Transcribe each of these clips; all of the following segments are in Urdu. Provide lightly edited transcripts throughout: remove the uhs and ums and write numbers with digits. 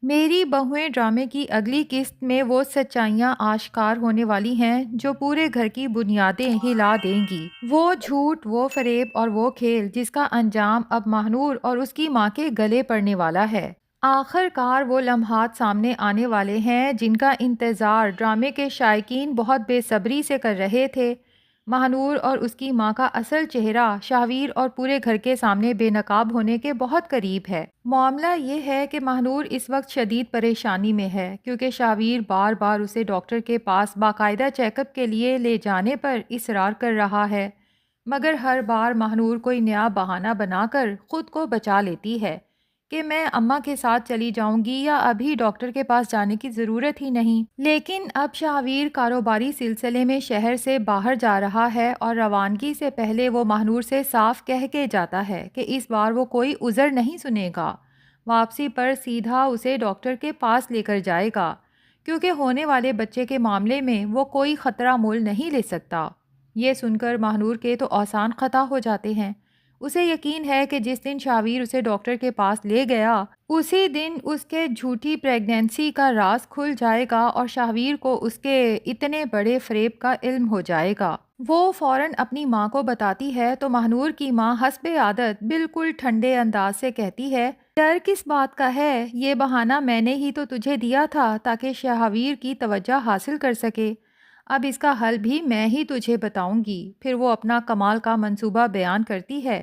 میری بہویں ڈرامے کی اگلی قسط میں وہ سچائیاں آشکار ہونے والی ہیں جو پورے گھر کی بنیادیں ہلا دیں گی۔ وہ جھوٹ، وہ فریب اور وہ کھیل جس کا انجام اب ماہنور اور اس کی ماں کے گلے پڑنے والا ہے۔ آخر کار وہ لمحات سامنے آنے والے ہیں جن کا انتظار ڈرامے کے شائقین بہت بے صبری سے کر رہے تھے۔ ماہنور اور اس کی ماں کا اصل چہرہ شاہویر اور پورے گھر کے سامنے بے نقاب ہونے کے بہت قریب ہے۔ معاملہ یہ ہے کہ ماہنور اس وقت شدید پریشانی میں ہے کیونکہ شاہویر بار بار اسے ڈاکٹر کے پاس باقاعدہ چیک اپ کے لیے لے جانے پر اصرار کر رہا ہے، مگر ہر بار ماہنور کوئی نیا بہانہ بنا کر خود کو بچا لیتی ہے کہ میں اماں کے ساتھ چلی جاؤں گی یا ابھی ڈاکٹر کے پاس جانے کی ضرورت ہی نہیں۔ لیکن اب شاہویر کاروباری سلسلے میں شہر سے باہر جا رہا ہے اور روانگی سے پہلے وہ ماہنور سے صاف کہہ کے جاتا ہے کہ اس بار وہ کوئی عذر نہیں سنے گا، واپسی پر سیدھا اسے ڈاکٹر کے پاس لے کر جائے گا کیونکہ ہونے والے بچے کے معاملے میں وہ کوئی خطرہ مول نہیں لے سکتا۔ یہ سن کر ماہنور کے تو اوزان خطا ہو جاتے ہیں۔ اسے یقین ہے کہ جس دن شاہویر اسے ڈاکٹر کے پاس لے گیا اسی دن اس کے جھوٹی پریگنینسی کا راز کھل جائے گا اور شاہویر کو اس کے اتنے بڑے فریب کا علم ہو جائے گا۔ وہ فوراً اپنی ماں کو بتاتی ہے تو ماہنور کی ماں حسب عادت بالکل ٹھنڈے انداز سے کہتی ہے، ڈر کس بات کا ہے، یہ بہانہ میں نے ہی تو تجھے دیا تھا تاکہ شاہویر کی توجہ حاصل کر سکے، اب اس کا حل بھی میں ہی تجھے بتاؤں گی۔ پھر وہ اپنا کمال کا منصوبہ بیان کرتی ہے۔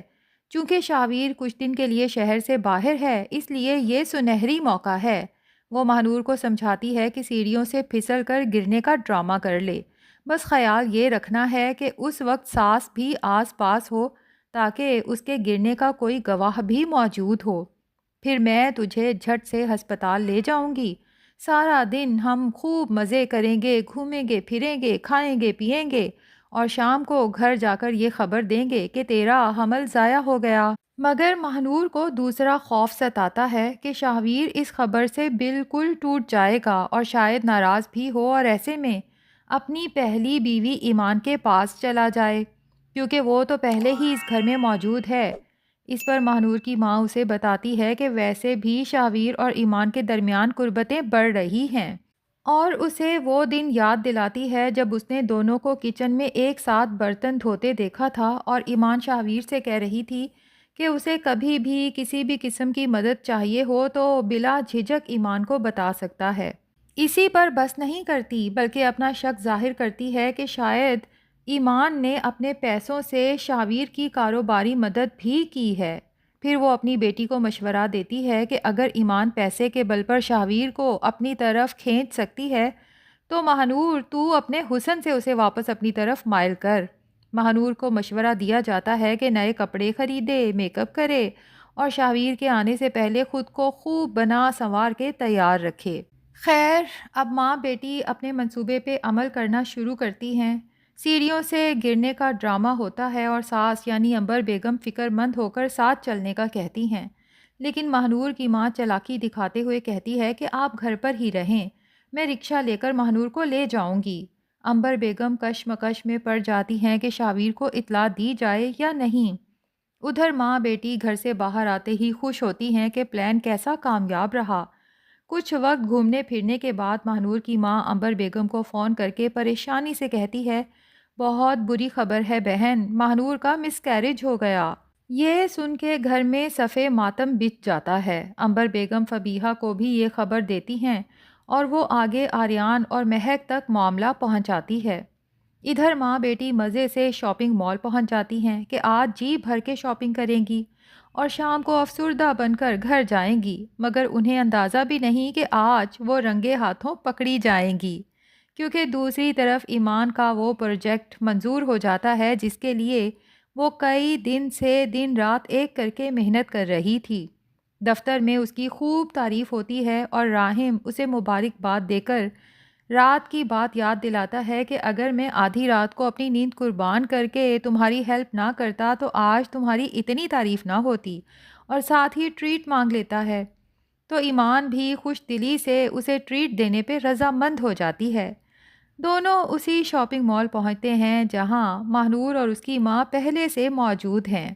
چونکہ شاہویر کچھ دن کے لیے شہر سے باہر ہے اس لیے یہ سنہری موقع ہے۔ وہ ماہنور کو سمجھاتی ہے کہ سیڑھیوں سے پھسل کر گرنے کا ڈرامہ کر لے، بس خیال یہ رکھنا ہے کہ اس وقت ساس بھی آس پاس ہو تاکہ اس کے گرنے کا کوئی گواہ بھی موجود ہو۔ پھر میں تجھے جھٹ سے ہسپتال لے جاؤں گی، سارا دن ہم خوب مزے کریں گے، گھومیں گے، پھریں گے، کھائیں گے، پیئیں گے اور شام کو گھر جا کر یہ خبر دیں گے کہ تیرا حمل ضائع ہو گیا۔ مگر ماہنور کو دوسرا خوف ستاتا ہے کہ شاہویر اس خبر سے بالکل ٹوٹ جائے گا اور شاید ناراض بھی ہو اور ایسے میں اپنی پہلی بیوی ایمان کے پاس چلا جائے کیونکہ وہ تو پہلے ہی اس گھر میں موجود ہے۔ اس پر ماہنور کی ماں اسے بتاتی ہے کہ ویسے بھی شاہویر اور ایمان کے درمیان قربتیں بڑھ رہی ہیں اور اسے وہ دن یاد دلاتی ہے جب اس نے دونوں کو کچن میں ایک ساتھ برتن دھوتے دیکھا تھا اور ایمان شاہویر سے کہہ رہی تھی کہ اسے کبھی بھی کسی بھی قسم کی مدد چاہیے ہو تو بلا جھجک ایمان کو بتا سکتا ہے۔ اسی پر بس نہیں کرتی بلکہ اپنا شک ظاہر کرتی ہے کہ شاید ایمان نے اپنے پیسوں سے شاہویر کی کاروباری مدد بھی کی ہے۔ پھر وہ اپنی بیٹی کو مشورہ دیتی ہے کہ اگر ایمان پیسے کے بل پر شاہویر کو اپنی طرف کھینچ سکتی ہے تو ماہنور تو اپنے حسن سے اسے واپس اپنی طرف مائل کر۔ ماہنور کو مشورہ دیا جاتا ہے کہ نئے کپڑے خریدے، میک اپ کرے اور شاہویر کے آنے سے پہلے خود کو خوب بنا سنوار کے تیار رکھے۔ خیر، اب ماں بیٹی اپنے منصوبے پہ عمل کرنا شروع کرتی ہیں۔ سیڑھیوں سے گرنے کا ڈرامہ ہوتا ہے اور ساس یعنی عنبر بیگم فکر مند ہو کر ساتھ چلنے کا کہتی ہیں، لیکن ماہنور کی ماں چالاکی دکھاتے ہوئے کہتی ہے کہ آپ گھر پر ہی رہیں، میں رکشہ لے کر ماہنور کو لے جاؤں گی۔ عنبر بیگم کشمکش میں پڑ جاتی ہیں کہ شاہویر کو اطلاع دی جائے یا نہیں۔ ادھر ماں بیٹی گھر سے باہر آتے ہی خوش ہوتی ہیں کہ پلان کیسا کامیاب رہا۔ کچھ وقت گھومنے پھرنے کے بعد ماہنور کی ماں عنبر بیگم کو فون کر کے پریشانی سے کہتی ہے، بہت بری خبر ہے بہن، ماہنور کا مس کیریج ہو گیا۔ یہ سن کے گھر میں صفے ماتم بچ جاتا ہے۔ عنبر بیگم فبیہہ کو بھی یہ خبر دیتی ہیں اور وہ آگے آریان اور مہک تک معاملہ پہنچاتی ہے۔ ادھر ماں بیٹی مزے سے شاپنگ مال پہنچ جاتی ہیں کہ آج جی بھر کے شاپنگ کریں گی اور شام کو افسردہ بن کر گھر جائیں گی، مگر انہیں اندازہ بھی نہیں کہ آج وہ رنگے ہاتھوں پکڑی جائیں گی کیونکہ دوسری طرف ایمان کا وہ پروجیکٹ منظور ہو جاتا ہے جس کے لیے وہ کئی دن سے دن رات ایک کر کے محنت کر رہی تھی۔ دفتر میں اس کی خوب تعریف ہوتی ہے اور راہم اسے مبارکباد دے کر رات کی بات یاد دلاتا ہے کہ اگر میں آدھی رات کو اپنی نیند قربان کر کے تمہاری ہیلپ نہ کرتا تو آج تمہاری اتنی تعریف نہ ہوتی، اور ساتھ ہی ٹریٹ مانگ لیتا ہے تو ایمان بھی خوش دلی سے اسے ٹریٹ دینے پہ رضامند ہو جاتی ہے۔ دونوں اسی شاپنگ مال پہنچتے ہیں جہاں ماہنور اور اس کی ماں پہلے سے موجود ہیں۔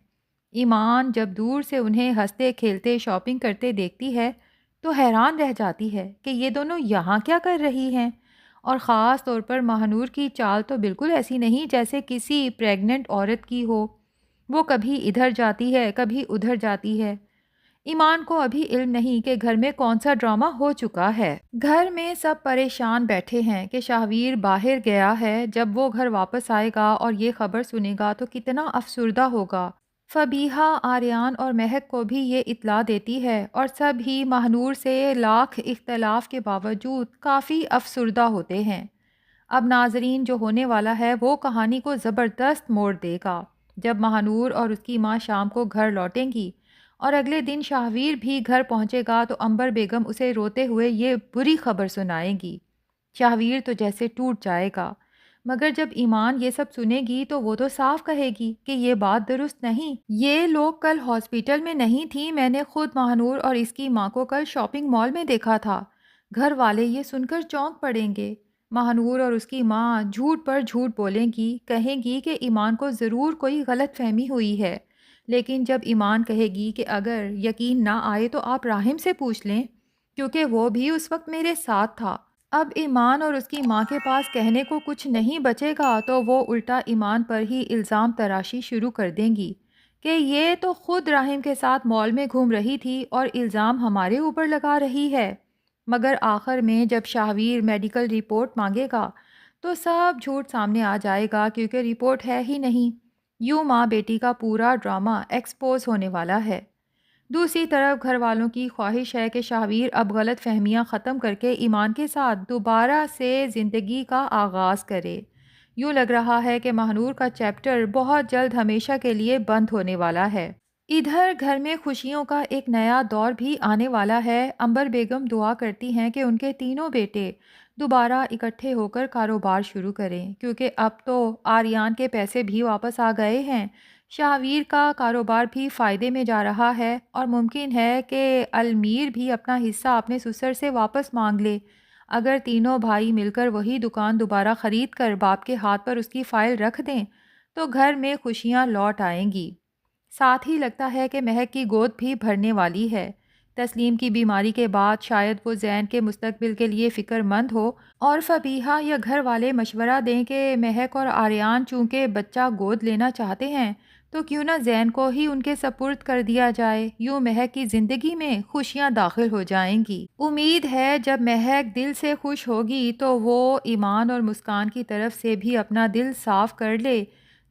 ایمان جب دور سے انہیں ہنستے کھیلتے شاپنگ کرتے دیکھتی ہے تو حیران رہ جاتی ہے کہ یہ دونوں یہاں کیا کر رہی ہیں، اور خاص طور پر ماہنور کی چال تو بالکل ایسی نہیں جیسے کسی پریگننٹ عورت کی ہو۔ وہ کبھی ادھر جاتی ہے، کبھی ادھر جاتی ہے۔ ایمان کو ابھی علم نہیں کہ گھر میں کون سا ڈرامہ ہو چکا ہے۔ گھر میں سب پریشان بیٹھے ہیں کہ شاہویر باہر گیا ہے، جب وہ گھر واپس آئے گا اور یہ خبر سنے گا تو کتنا افسردہ ہوگا۔ فبیہا آریان اور مہک کو بھی یہ اطلاع دیتی ہے اور سب ہی ماہنور سے لاکھ اختلاف کے باوجود کافی افسردہ ہوتے ہیں۔ اب ناظرین، جو ہونے والا ہے وہ کہانی کو زبردست موڑ دے گا۔ جب ماہنور اور اس کی ماں شام کو گھر لوٹیں گی اور اگلے دن شاہویر بھی گھر پہنچے گا تو عنبر بیگم اسے روتے ہوئے یہ بری خبر سنائے گی۔ شاہویر تو جیسے ٹوٹ جائے گا، مگر جب ایمان یہ سب سنے گی تو وہ تو صاف کہے گی کہ یہ بات درست نہیں، یہ لوگ کل ہاسپٹل میں نہیں تھی، میں نے خود ماہنور اور اس کی ماں کو کل شاپنگ مال میں دیکھا تھا۔ گھر والے یہ سن کر چونک پڑیں گے۔ ماہنور اور اس کی ماں جھوٹ پر جھوٹ بولیں گی، کہیں گی کہ ایمان کو ضرور کوئی غلط فہمی ہوئی ہے۔ لیکن جب ایمان کہے گی کہ اگر یقین نہ آئے تو آپ راہم سے پوچھ لیں، کیونکہ وہ بھی اس وقت میرے ساتھ تھا۔ اب ایمان اور اس کی ماں کے پاس کہنے کو کچھ نہیں بچے گا تو وہ الٹا ایمان پر ہی الزام تراشی شروع کر دیں گی کہ یہ تو خود راہم کے ساتھ مال میں گھوم رہی تھی اور الزام ہمارے اوپر لگا رہی ہے۔ مگر آخر میں جب شاہویر میڈیکل رپورٹ مانگے گا تو سب جھوٹ سامنے آ جائے گا، کیونکہ رپورٹ ہے ہی نہیں۔ یوں ماں بیٹی کا پورا ڈرامہ ایکسپوز ہونے والا ہے۔ دوسری طرف گھر والوں کی خواہش ہے کہ شاہویر اب غلط فہمیاں ختم کر کے ایمان کے ساتھ دوبارہ سے زندگی کا آغاز کرے۔ یوں لگ رہا ہے کہ ماہنور کا چیپٹر بہت جلد ہمیشہ کے لیے بند ہونے والا ہے۔ ادھر گھر میں خوشیوں کا ایک نیا دور بھی آنے والا ہے۔ عنبر بیگم دعا کرتی ہیں کہ ان کے تینوں بیٹے دوبارہ اکٹھے ہو کر کاروبار شروع کریں، کیونکہ اب تو آریان کے پیسے بھی واپس آ گئے ہیں، شاہویر کا کاروبار بھی فائدے میں جا رہا ہے، اور ممکن ہے کہ المیر بھی اپنا حصہ اپنے سسر سے واپس مانگ لے۔ اگر تینوں بھائی مل کر وہی دکان دوبارہ خرید کر باپ کے ہاتھ پر اس کی فائل رکھ دیں تو گھر میں خوشیاں لوٹ آئیں گی۔ ساتھ ہی لگتا ہے کہ مہک کی گود بھی بھرنے والی ہے۔ تسلیم کی بیماری کے بعد شاید وہ زین کے مستقبل کے لیے فکر مند ہو، اور فبیہا یا گھر والے مشورہ دیں کہ مہک اور آریان چونکہ بچہ گود لینا چاہتے ہیں تو کیوں نہ زین کو ہی ان کے سپرد کر دیا جائے۔ یوں مہک کی زندگی میں خوشیاں داخل ہو جائیں گی۔ امید ہے جب مہک دل سے خوش ہوگی تو وہ ایمان اور مسکان کی طرف سے بھی اپنا دل صاف کر لے،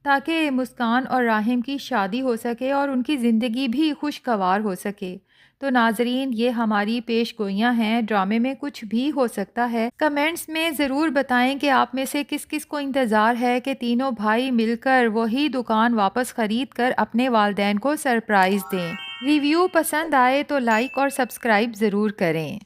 تاکہ مسکان اور راہم کی شادی ہو سکے اور ان کی زندگی بھی خوشگوار ہو سکے۔ تو ناظرین، یہ ہماری پیش گوئیاں ہیں، ڈرامے میں کچھ بھی ہو سکتا ہے۔ کمنٹس میں ضرور بتائیں کہ آپ میں سے کس کس کو انتظار ہے کہ تینوں بھائی مل کر وہی دکان واپس خرید کر اپنے والدین کو سرپرائز دیں۔ ریویو پسند آئے تو لائک اور سبسکرائب ضرور کریں۔